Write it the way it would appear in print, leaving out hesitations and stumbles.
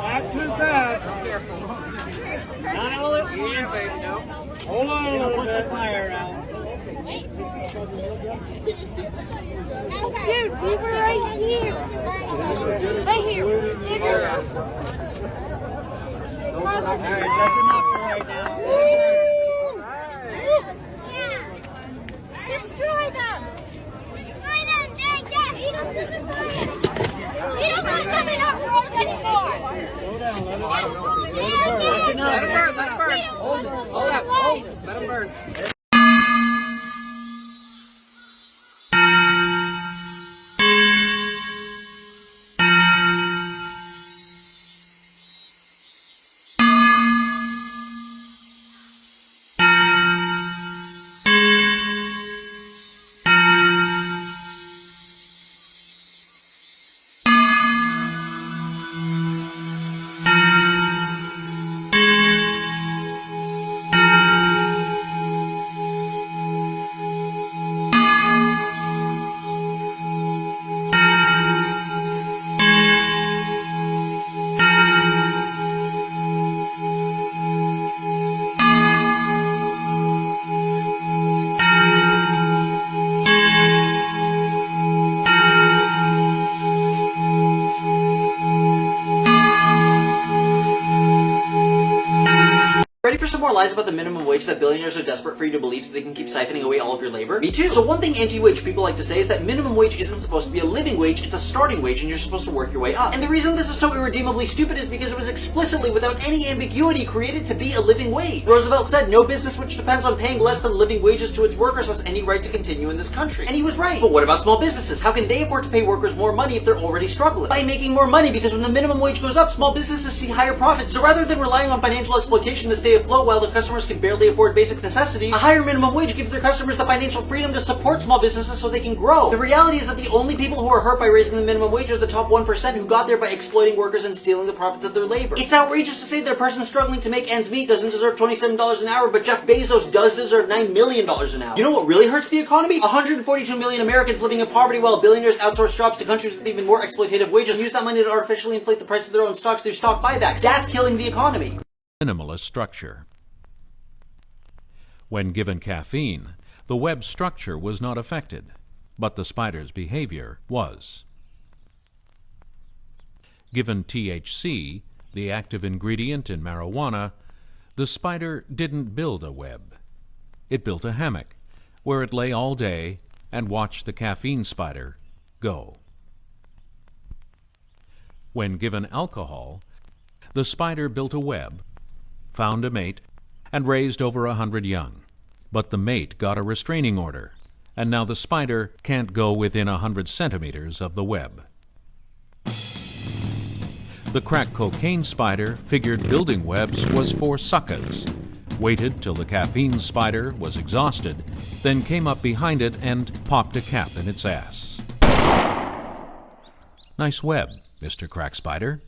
Not too fast. Not all at once. Hold on a little Put the bit. fire out. Here, deeper right here. Right here. Alright, that's enough for right now. Destroy them! Destroy them! Dang, he don't want them in our world anymore! That's enough. Let it burn, let it burn! Hold it, hold it, hold it! Let him burn. Ready for some more lies about the minimum wage that billionaires are desperate for you to believe so they can keep siphoning away all of your labor? Me too! So one thing anti-wage people like to say is that minimum wage isn't supposed to be a living wage, it's a starting wage and you're supposed to work your way up. And the reason this is so irredeemably stupid is because it was explicitly, without any ambiguity, created to be a living wage. Roosevelt said, no business which depends on paying less than living wages to its workers has any right to continue in this country. And he was right. But what about small businesses? How can they afford to pay workers more money if they're already struggling? By making more money, because when the minimum wage goes up, small businesses see higher profits. So rather than relying on financial exploitation to stay afloat while the customers can barely afford basic necessities, a higher minimum wage gives their customers the financial freedom to support small businesses so they can grow. The reality is that the only people who are hurt by raising the minimum wage are the top 1% who got there by exploiting workers and stealing the profits of their labor. It's outrageous to say that a person struggling to make ends meet doesn't deserve $27 an hour, but Jeff Bezos does deserve $9 million an hour. You know what really hurts the economy? 142 million Americans living in poverty while billionaires outsource jobs to countries with even more exploitative wages and use that money to artificially inflate the price of their own stocks through stock buybacks. That's killing the economy. Minimalist structure. When given caffeine, the web structure was not affected, but the spider's behavior was. Given THC, the active ingredient in marijuana, the spider didn't build a web. It built a hammock, where it lay all day and watched the caffeine spider go. When given alcohol, the spider built a web, found a mate, and raised over 100 young. But the mate got a restraining order, and now the spider can't go within 100 centimeters of the web. The crack cocaine spider figured building webs was for suckers, waited till the caffeine spider was exhausted, then came up behind it and popped a cap in its ass. Nice web, Mr. Crack Spider.